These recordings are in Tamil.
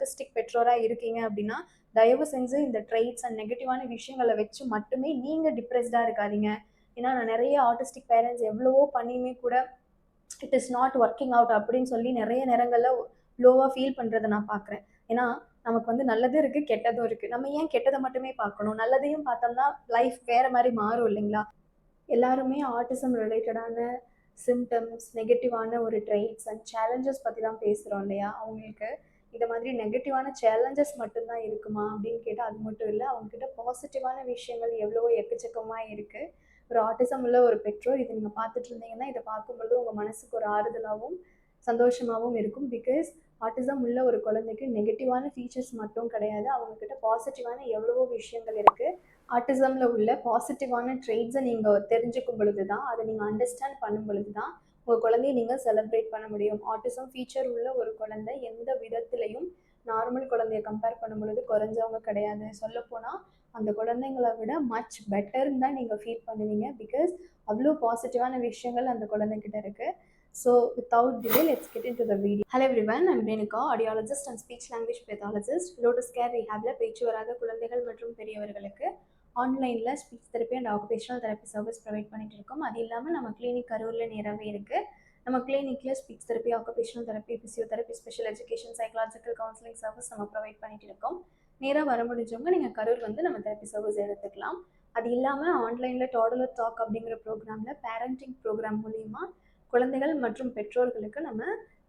ஆர்டிஸ்டிக் பெற்றோராக இருக்கீங்க அப்படின்னா தயவு செஞ்சு இந்த ட்ரைட்ஸ் அண்ட் நெகட்டிவான விஷயங்களை வச்சு மட்டுமே நீங்கள் டிப்ரெஸ்டாக இருக்காதீங்க. ஏன்னா நான் நிறைய ஆர்டிஸ்டிக் பேரண்ட்ஸ் எவ்வளவோ பண்ணியுமே கூட it is not working out அப்படின்னு சொல்லி நிறைய நேரங்களில் லோவாக ஃபீல் பண்ணுறதை நான் பார்க்குறேன். ஏன்னா நமக்கு வந்து நல்லதும் இருக்குது கெட்டதும் இருக்குது. நம்ம ஏன் கெட்டதை மட்டுமே பார்க்கணும்? நல்லதையும் பார்த்தோம்னா லைஃப் வேறு மாதிரி மாறும் இல்லைங்களா? எல்லாருமே ஆட்டிசம் ரிலேட்டடான சிம்டம்ஸ், நெகட்டிவான ஒரு ட்ரைட்ஸ் அண்ட் சேலஞ்சஸ் பற்றி தான் பேசுகிறோம் இல்லையா? அவங்களுக்கு இந்த மாதிரி நெகட்டிவான சேலஞ்சஸ் மட்டும்தான் இருக்குமா அப்படின்னு கேட்டால் அது மட்டும் இல்லை. அவங்கக்கிட்ட பாசிட்டிவான விஷயங்கள் எவ்வளவோ எக்கச்சக்கமாக இருக்குது. ஒரு ஆட்டிசம் உள்ள ஒரு பெற்றோர் இதை நீங்கள் பார்த்துட்டு இருந்தீங்கன்னா இதை பார்க்கும்பொழுது உங்கள் மனசுக்கு ஒரு ஆறுதலாகவும் சந்தோஷமாகவும் இருக்கும். பிகாஸ் ஆட்டிசம் உள்ள ஒரு குழந்தைக்கு நெகட்டிவான ஃபீச்சர்ஸ் மட்டும் கிடையாது, அவங்கக்கிட்ட பாசிட்டிவான எவ்வளவோ விஷயங்கள் இருக்குது. ஆட்டிசமில் உள்ள பாசிட்டிவான ட்ரெய்ட்ஸை நீங்கள் தெரிஞ்சுக்கும் பொழுது தான், அதை நீங்கள் அண்டர்ஸ்டாண்ட் பண்ணும் பொழுது தான் உங்கள் குழந்தைய நீங்கள் செலிப்ரேட் பண்ண முடியும். ஆட்டிசம் ஃபீச்சர் உள்ள ஒரு குழந்தை எந்த விதத்துலையும் நார்மல் குழந்தைய கம்பேர் பண்ணும் பொழுது குறைஞ்சவங்க கிடையாது. சொல்லப்போனால் அந்த குழந்தைங்களை விட மச் பெட்டர்ன்னு தான் நீங்கள் ஃபீல் பண்ணுவீங்க. பிகாஸ் அவ்வளோ பாசிட்டிவான விஷயங்கள் அந்த குழந்தைகிட்ட இருக்குது. So without delay, let's get into the video. Hello everyone, I'm Renuka, audiologist and speech language pathologist. Lotus Care Rehabல பேச்சு வராத குழந்தைகள் மற்றும் பெரியவர்களுக்கு ஆன்லைனில் speech therapy and occupational therapy service provide பண்ணிட்டு இருக்கோம். அது இல்லாமல் நம்ம கிளினிக் கரூரில் நேரவே இருக்குது. நம்ம கிளினிக்கில் speech therapy, occupational therapy, physiotherapy, special education, psychological counselling service நம்ம ப்ரொவைட் பண்ணிட்டு இருக்கோம். நேராக வர முடிஞ்சவங்க நீங்கள் கரூர் வந்து நம்ம தெரப்பி சர்வீஸ் எடுத்துக்கலாம். அது இல்லாமல் ஆன்லைனில் டாடலர் டாக் அப்படிங்கிற ப்ரோக்ராமில் பேரண்டிங் ப்ரோக்ராம் மூலிமா குழந்தைகள் மற்றும் பெற்றோர்களுக்கு நம்ம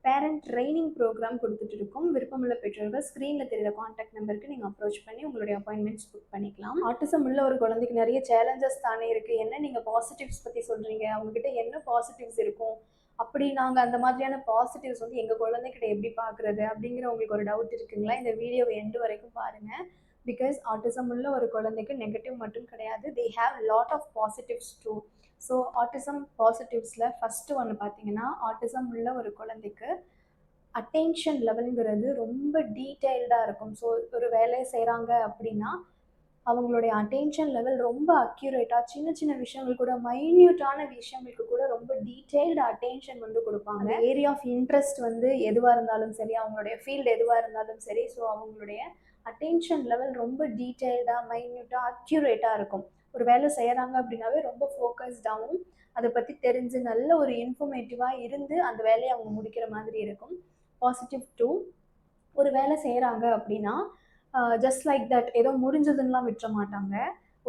பேரண்ட் ட்ரைனிங் ப்ரோக்ராம் கொடுத்துட்டு இருக்கோம். விருப்பமுள்ள பெற்றோர்கள் ஸ்க்ரீனில் தெரிகிற கான்டாக்ட் நம்பருக்கு நீங்கள் அப்ரோச் பண்ணி உங்களுடைய அப்பாயின்மெண்ட்ஸ் புக் பண்ணிக்கலாம். ஆட்டிசம் உள்ள ஒரு குழந்தைக்கு நிறைய சேலஞ்சஸ் தானே இருக்குது. என்ன நீங்கள் பாசிட்டிவ்ஸ் பற்றி சொல்கிறீங்க, அவங்ககிட்ட என்ன பாசிட்டிவ்ஸ் இருக்கும், அப்படி நாங்கள் அந்த மாதிரியான பாசிட்டிவ்ஸ் வந்து எங்கள் குழந்தைகிட்ட எப்படி பார்க்குறது அப்படிங்கிற உங்களுக்கு ஒரு டவுட் இருக்குங்களா? இந்த வீடியோவை எண்டு வரைக்கும் பாருங்கள். பிகாஸ் ஆட்டிசம் உள்ள ஒரு குழந்தைக்கு நெகட்டிவ் மட்டும் கிடையாது, they have lot of positives too. So autism பாசிட்டிவ்ஸில் ஃபஸ்ட்டு ஒன்று பார்த்தீங்கன்னா, ஆட்டிசம் உள்ள ஒரு குழந்தைக்கு அட்டென்ஷன் லெவலுங்கிறது ரொம்ப டீட்டெயில்டாக இருக்கும். ஸோ ஒரு வேலையை செய்கிறாங்க அப்படின்னா அவங்களுடைய அட்டென்ஷன் லெவல் ரொம்ப அக்யூரேட்டாக சின்ன சின்ன விஷயங்கள் கூட, மைன்யூட்டான விஷயங்களுக்கு கூட ரொம்ப டீட்டெயில்டு அட்டென்ஷன் வந்து கொடுப்பாங்க. ஏரியா ஆஃப் இன்ட்ரெஸ்ட் வந்து எதுவாக இருந்தாலும் சரி, அவங்களுடைய ஃபீல்டு எதுவாக இருந்தாலும் சரி, ஸோ அவங்களுடைய அட்டென்ஷன் லெவல் ரொம்ப டீட்டெயில்டாக, மைன்யூட்டாக, அக்யூரேட்டாக இருக்கும். ஒரு வேலை செய்கிறாங்க அப்படின்னாவே ரொம்ப ஃபோக்கஸ்டாகவும் அதை பற்றி தெரிஞ்சு நல்ல ஒரு இன்ஃபர்மேட்டிவாக இருந்து அந்த வேலையை அவங்க முடிக்கிற மாதிரி இருக்கும். பாசிட்டிவ் டூ, ஒரு வேலை செய்கிறாங்க அப்படின்னா ஜஸ்ட் லைக் தட் ஏதோ முடிஞ்சதுன்னெலாம் விட்டுற மாட்டாங்க.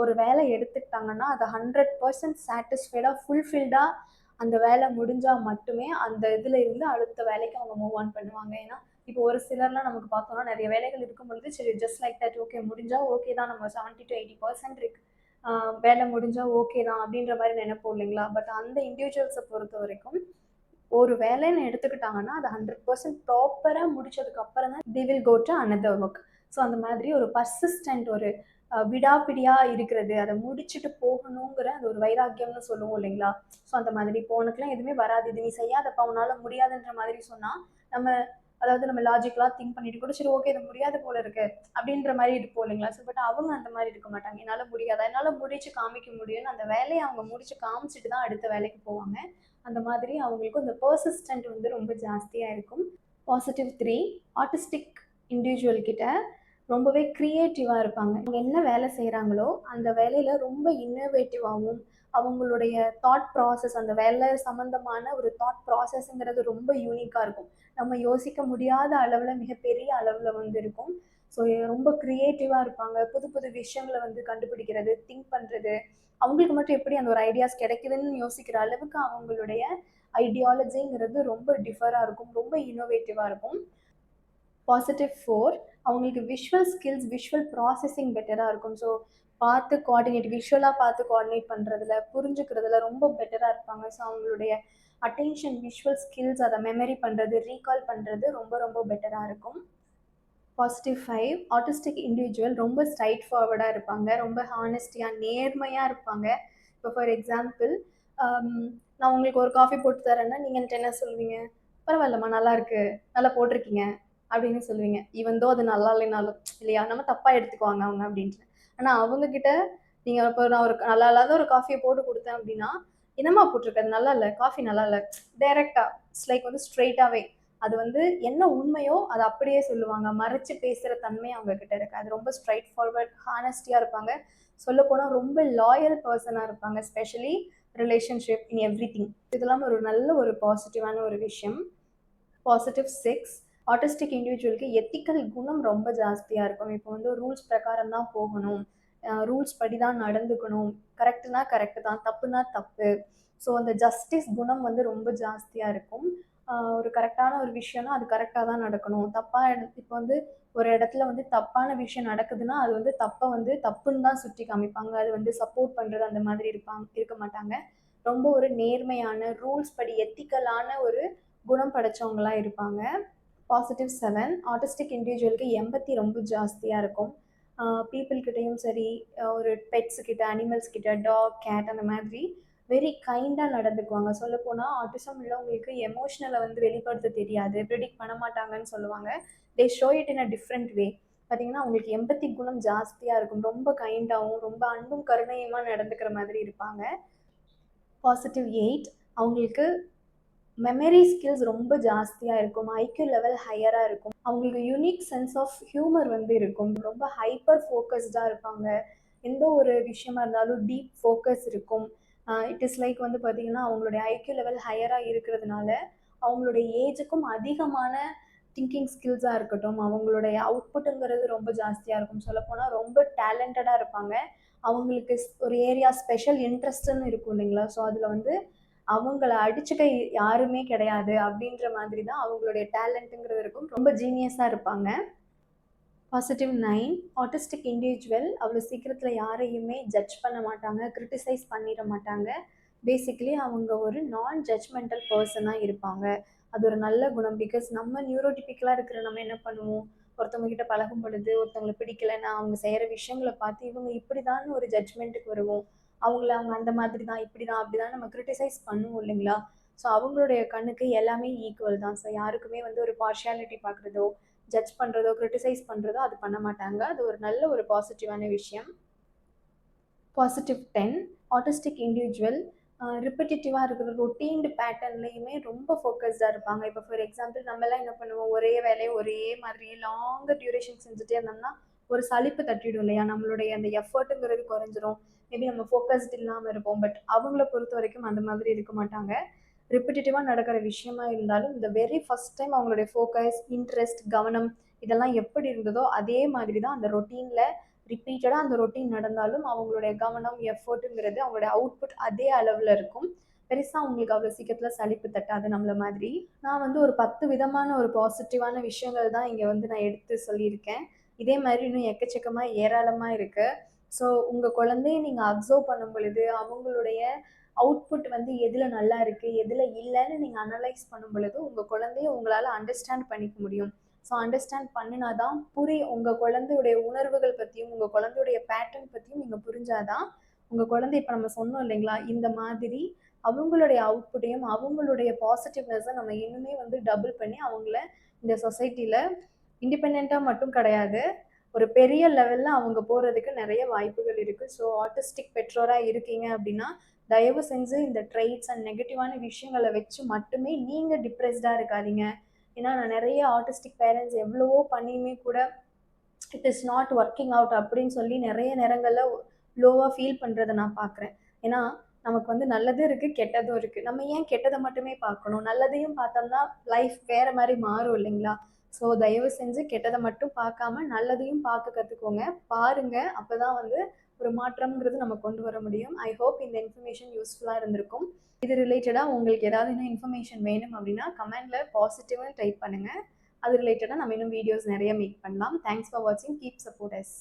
ஒரு வேலை எடுத்துக்கிட்டாங்கன்னா அதை 100% சாட்டிஸ்ஃபைடாக, ஃபுல்ஃபில்டாக அந்த வேலை முடிஞ்சால் மட்டுமே அந்த இதில் இருந்து அடுத்த வேலைக்கு அவங்க மூவ் ஆன் பண்ணுவாங்க. ஏன்னா இப்போ ஒரு சிலர்லாம் நமக்கு பார்த்தோம்னா நிறைய வேலைகள் இருக்கும் பொழுது சரி ஜஸ்ட் லைக் தட் ஓகே முடிஞ்சால் ஓகே தான், நம்ம 70 to 80% இருக்கு வேலை முடிஞ்சால் ஓகே தான் அப்படின்ற மாதிரி நினைப்போம் இல்லைங்களா? பட் அந்த இண்டிவிஜுவல்ஸை பொறுத்த வரைக்கும் ஒரு வேலைன்னு எடுத்துக்கிட்டாங்கன்னா அதை 100% ப்ராப்பராக முடிச்சதுக்கு அப்புறம் தான் they will go to another work. So அந்த மாதிரி ஒரு பர்சிஸ்டன்ட், ஒரு விடாப்பிடியாக இருக்கிறது, அதை முடிச்சுட்டு போகணுங்கிற அந்த ஒரு வைராக்கியம்னு சொல்லுவோம் இல்லைங்களா? ஸோ அந்த மாதிரி இப்போ உனக்குலாம் எதுவுமே வராது, இது நீ செய்யாதப்பா, உன்னால் முடியாதுன்ற மாதிரி சொன்னால் நம்ம அதாவது நம்ம லாஜிக்கலாக திங்க் பண்ணிட்டு கூட சரி ஓகே இது முடியாது போல இருக்கு அப்படின்ற மாதிரி இருப்போம் இல்லைங்களா? ஸோ பட் அவங்க அந்த மாதிரி இருக்க மாட்டாங்க. என்னால் முடியாதா, என்னால் முடிச்சு காமிக்க முடியும்னு அந்த வேலையை அவங்க முடிச்சு காமிச்சிட்டு தான் அடுத்த வேலைக்கு போவாங்க. அந்த மாதிரி அவங்களுக்கு இந்த பர்சிஸ்டன்ட் வந்து ரொம்ப ஜாஸ்தியாக இருக்கும். பாசிட்டிவ் த்ரீ, ஆர்டிஸ்டிக் இண்டிவிஜுவல் கிட்ட ரொம்பவே க்ரியேட்டிவாக இருப்பாங்க. அவங்க என்ன வேலை செய்கிறாங்களோ அந்த வேலையில் ரொம்ப இன்னோவேட்டிவாகவும், அவங்களுடைய தாட் ப்ராசஸ், அந்த வேலை சம்மந்தமான ஒரு தாட் ப்ராசஸ்ங்கிறது ரொம்ப யூனிக்காக இருக்கும். நம்ம யோசிக்க முடியாத அளவில் மிகப்பெரிய அளவில் வந்து இருக்கும். ஸோ ரொம்ப க்ரியேட்டிவாக இருப்பாங்க. புது புது விஷயங்களை வந்து கண்டுபிடிக்கிறது, திங்க் பண்ணுறது, அவங்களுக்கு மட்டும் எப்படி அந்த ஒரு ஐடியாஸ் கிடைக்குதுன்னு யோசிக்கிற அளவுக்கு அவங்களுடைய ஐடியாலஜிங்கிறது ரொம்ப டிஃபராக இருக்கும், ரொம்ப இன்னோவேட்டிவாக இருக்கும். பாசிட்டிவ் ஃபோர், அவங்களுக்கு விஷுவல் ஸ்கில்ஸ், விஷுவல் ப்ராசஸிங் பெட்டராக இருக்கும். ஸோ பார்த்து கோஆர்டினேட், விஷுவலாக பார்த்து கோஆர்டினேட் பண்ணுறதுல, புரிஞ்சுக்கிறதுல ரொம்ப பெட்டராக இருப்பாங்க. ஸோ அவங்களுடைய அட்டென்ஷன், விஷுவல் ஸ்கில்ஸ், அதை மெமரி பண்ணுறது, ரீகால் பண்ணுறது ரொம்ப ரொம்ப பெட்டராக இருக்கும். பாசிட்டிவ் ஃபைவ், ஆட்டிஸ்டிக் இண்டிவிஜுவல் ரொம்ப ஸ்ட்ரைட் ஃபார்வர்டாக இருப்பாங்க, ரொம்ப ஹானஸ்டியாக, நேர்மையாக இருப்பாங்க. இப்போ ஃபார் எக்ஸாம்பிள், நான் உங்களுக்கு ஒரு காஃபி போட்டு தரேன்னா நீங்கள் என்கிட்ட என்ன சொல்வீங்க? பரவாயில்லம்மா, நல்லா இருக்கு, நல்லா போட்டிருக்கீங்க அப்படின்னு சொல்லுவீங்க. ஈவன் தோ அது நல்லா இல்லைனாலும் இல்லையா, நம்ம தப்பாக எடுத்துக்குவாங்க அவங்க அப்படின்ட்டு. ஆனால் அவங்கக்கிட்ட நீங்கள் இப்போ நான் ஒரு நல்லா இல்லாத ஒரு காஃபியை போட்டு கொடுத்தேன் அப்படின்னா, என்னம்மா போட்டிருக்காது, நல்லா இல்லை, காஃபி நல்லா இல்லை, டைரெக்டாக இட்ஸ் லைக் வந்து ஸ்ட்ரெயிட்டாகவே அது வந்து என்ன உண்மையோ அதை அப்படியே சொல்லுவாங்க. மறைச்சு பேசுகிற தன்மை அவங்க கிட்ட இருக்கு. அது ரொம்ப ஸ்ட்ரைட் ஃபார்வர்ட் ஹானஸ்டியாக இருப்பாங்க. சொல்லப்போனால் ரொம்ப லாயல் பர்சனாக இருப்பாங்க. Specially relationship in every thing. இதெல்லாம் ஒரு நல்ல ஒரு பாசிட்டிவான ஒரு விஷயம். பாசிட்டிவ் 6. ஆட்டிஸ்டிக் இண்டிவிஜுவலுக்கு எத்திக்கல் குணம் ரொம்ப ஜாஸ்தியாக இருக்கும். இப்போ வந்து ரூல்ஸ் பிரகாரம் தான் போகணும், ரூல்ஸ் படி தான் நடந்துக்கணும், கரெக்டுனா கரெக்டு தான், தப்புனா தப்பு. ஸோ அந்த ஜஸ்டிஸ் குணம் வந்து ரொம்ப ஜாஸ்தியாக இருக்கும். ஒரு கரெக்டான ஒரு விஷயம்னா அது கரெக்டாக தான் நடக்கணும். தப்பாக இப்போ வந்து ஒரு இடத்துல வந்து தப்பான விஷயம் நடக்குதுன்னா அது வந்து தப்பை வந்து தப்புன்னு தான் சுட்டி காமிப்பாங்க. அது வந்து சப்போர்ட் பண்ணுறது அந்த மாதிரி இருக்க மாட்டாங்க. ரொம்ப ஒரு நேர்மையான ரூல்ஸ் படி எத்திக்கலான ஒரு குணம் படைச்சவங்களா இருப்பாங்க. பாசிட்டிவ் 7. ஆட்டிஸ்டிக் இண்டிவிஜுவலுக்கு எம்பத்தி ரொம்ப ஜாஸ்தியாக இருக்கும். பீப்புள் கிட்டேயும் சரி, ஒரு பெட்ஸ் கிட்ட, அனிமல்ஸ் கிட்ட, டாக், கேட் அந்த மாதிரி வெரி கைண்டாக நடந்துக்குவாங்க. சொல்லப்போனால் ஆட்டிசம் உள்ளவங்களுக்கு எமோஷ்னலை வந்து வெளிப்படுத்த தெரியாது, ப்ரிடிக்ட் பண்ண மாட்டாங்கன்னு சொல்லுவாங்க. They show it in a different way. பார்த்தீங்கன்னா அவங்களுக்கு எம்பத்தி குணம் ஜாஸ்தியாக இருக்கும். ரொம்ப கைண்டாகவும் ரொம்ப அன்பும் கருணையுமா நடந்துக்கிற மாதிரி இருப்பாங்க. பாசிட்டிவ் 8. அவங்களுக்கு மெமரி ஸ்கில்ஸ் ரொம்ப ஜாஸ்தியாக இருக்கும். ஐக்யூ லெவல் ஹையராக இருக்கும். அவங்களுக்கு யூனிக் சென்ஸ் ஆஃப் ஹியூமர் வந்து இருக்கும். ரொம்ப ஹைப்பர் ஃபோக்கஸ்டாக இருப்பாங்க. எந்த ஒரு விஷயமா இருந்தாலும் டீப் ஃபோக்கஸ் இருக்கும். இட் இஸ் லைக் வந்து பார்த்திங்கன்னா அவங்களுடைய ஐக்யூ லெவல் ஹையராக இருக்கிறதுனால அவங்களுடைய ஏஜுக்கும் அதிகமான திங்கிங் ஸ்கில்ஸாக இருக்கட்டும், அவங்களுடைய அவுட்புட்டுங்கிறது ரொம்ப ஜாஸ்தியாக இருக்கும். சொல்லப்போனால் ரொம்ப டேலண்டடாக இருப்பாங்க. அவங்களுக்கு ஒரு ஏரியா ஸ்பெஷல் இன்ட்ரெஸ்ட்டுன்னு இருக்கும் இல்லைங்களா? ஸோ அதில் வந்து அவங்கள அடிச்சுக்க யாருமே கிடையாது அப்படின்ற மாதிரி தான் அவங்களுடைய டேலண்ட்டுங்கிறது இருக்கும். ரொம்ப ஜீனியஸாக இருப்பாங்க. பாசிட்டிவ் 9. ஆட்டிஸ்டிக் இண்டிவிஜுவல் அவ்வளோ சீக்கிரத்தில் யாரையுமே ஜட்ஜ் பண்ண மாட்டாங்க, கிரிட்டிசைஸ் பண்ணிட மாட்டாங்க. பேசிக்கலி அவங்க ஒரு நான் ஜட்ஜ்மெண்டல் பர்சனாக இருப்பாங்க. அது ஒரு நல்ல குணம். பிகாஸ் நம்ம நியூரோடிபிக்கலாக இருக்கிற நம்ம என்ன பண்ணுவோம், ஒருத்தவங்க கிட்ட பழகும் பொழுது ஒருத்தவங்களை பிடிக்கலைன்னா அவங்க செய்கிற விஷயங்களை பார்த்து இவங்க இப்படி தான் ஒரு ஜட்ஜ்மெண்ட்டுக்கு வருவோம். அவங்க அந்த மாதிரி தான், இப்படி தான், அப்படி தான் நம்ம கிரிட்டிசைஸ் பண்ணுவோம் இல்லைங்களா? ஸோ அவங்களுடைய கண்ணுக்கு எல்லாமே ஈக்குவல் தான். ஸோ யாருக்குமே வந்து ஒரு பார்ஷியாலிட்டி பார்க்குறதோ, ஜட்ஜ் பண்ணுறதோ, கிரிட்டிசைஸ் பண்ணுறதோ அது பண்ண மாட்டாங்க. அது ஒரு நல்ல ஒரு பாசிட்டிவான விஷயம். பாசிட்டிவ் 10. ஆட்டிஸ்டிக் இண்டிவிஜுவல் ரிப்பீட்டேட்டிவாக இருக்கிற ரொட்டீன்டு பேட்டர்ன்லேயுமே ரொம்ப ஃபோக்கஸ்டாக இருப்பாங்க. இப்போ ஃபார் எக்ஸாம்பிள் நம்மலாம் என்ன பண்ணுவோம், ஒரே வேலையை ஒரே மாதிரி லாங் டியூரேஷன் செஞ்சுட்டே இருந்தோம்னா ஒரு சலிப்பு தட்டிடும் இல்லையா? நம்மளுடைய அந்த எஃபர்ட்டுங்கிறது குறைஞ்சிரும். மேபி நம்ம ஃபோக்கஸ்டு இல்லாமல் இருப்போம். பட் அவங்கள பொறுத்த வரைக்கும் அந்த மாதிரி இருக்க மாட்டாங்க. ரிப்பீட்டேட்டிவாக நடக்கிற விஷயமா இருந்தாலும் இந்த வெரி ஃபஸ்ட் டைம் அவங்களுடைய ஃபோக்கஸ், இன்ட்ரெஸ்ட், கவனம் இதெல்லாம் எப்படி இருந்ததோ அதே மாதிரி தான் அந்த ரொட்டீனில் ரிப்பீட்டடாக அந்த ரொட்டீன் நடந்தாலும் அவங்களுடைய கவனம், எஃபர்ட்டுங்கிறது அவங்களுடைய அவுட்புட் அதே அளவில் இருக்கும். பெருசாக அவங்களுக்கு அவ்வளோ சீக்கிரத்தில் சலிப்பு தட்டாது நம்மள மாதிரி. நான் வந்து ஒரு 10 விதமான ஒரு பாசிட்டிவான விஷயங்கள் தான் இங்கே வந்து நான் எடுத்து சொல்லியிருக்கேன். இதே மாதிரி இன்னும் எக்கச்சக்கமாக ஏராளமாக இருக்குது. ஸோ உங்கள் குழந்தைய நீங்கள் அப்சர்வ் பண்ணும் பொழுது அவங்களுடைய அவுட்புட் வந்து எதில் நல்லா இருக்குது, எதில் இல்லைன்னு நீங்கள் அனலைஸ் பண்ணும் பொழுது உங்கள் குழந்தைய உங்களால் அண்டர்ஸ்டாண்ட் பண்ணிக்க முடியும். ஸோ அண்டர்ஸ்டாண்ட் பண்ணினா தான் உங்கள் குழந்தையுடைய உணர்வுகள் பற்றியும் உங்கள் குழந்தையுடைய பேட்டர்ன் பற்றியும் நீங்கள் புரிஞ்சாதான் உங்கள் குழந்தை இப்போ நம்ம சொன்னோம் இல்லைங்களா, இந்த மாதிரி அவங்களுடைய அவுட்புட்டையும் அவங்களுடைய பாசிட்டிவ்னஸை நம்ம இன்னுமே வந்து டபுள் பண்ணி அவங்கள இந்த சொசைட்டியில் இண்டிபெண்ட்டாக மட்டும் கிடையாது, ஒரு பெரிய லெவலில் அவங்க போகிறதுக்கு நிறைய வாய்ப்புகள் இருக்குது. ஸோ ஆட்டிஸ்டிக் பெற்றோராக இருக்கீங்க அப்படின்னா தயவு செஞ்சு இந்த ட்ரைட்ஸ் அண்ட் நெகட்டிவான விஷயங்களை வச்சு மட்டுமே நீங்கள் டிப்ரெஸ்டாக இருக்காதீங்க. ஏன்னா நான் நிறைய ஆட்டிஸ்டிக் பேரண்ட்ஸ் எவ்வளவோ பண்ணியுமே கூட it is not working out அப்படின்னு சொல்லி நிறைய நேரங்களில் லோவாக ஃபீல் பண்ணுறதை நான் பார்க்குறேன். ஏன்னா நமக்கு வந்து நல்லதும் இருக்குது, கெட்டதும் இருக்குது. நம்ம ஏன் கெட்டதை மட்டுமே பார்க்கணும்? நல்லதையும் பார்த்தோம்னா லைஃப் வேறு மாதிரி மாறும் இல்லைங்களா? ஸோ தயவு செஞ்சு கெட்டதை மட்டும் பார்க்காம நல்லதையும் பார்க்க கற்றுக்கோங்க, பாருங்கள். அப்போ தான் வந்து ஒரு மாற்றம்ங்கிறது நம்ம கொண்டு வர முடியும். ஐ ஹோப் இந்த இன்ஃபர்மேஷன் யூஸ்ஃபுல்லாக இருந்திருக்கும். இது ரிலேட்டடாக உங்களுக்கு ஏதாவது இன்னும் இன்ஃபர்மேஷன் வேணும் அப்படின்னா கமெண்டில் பாசிட்டிவ்னு டைப் பண்ணுங்கள். அது ரிலேட்டடாக நம்ம இன்னும் வீடியோஸ் நிறைய மேக் பண்ணலாம். தேங்க்ஸ் ஃபார் வாட்சிங். Keep support us.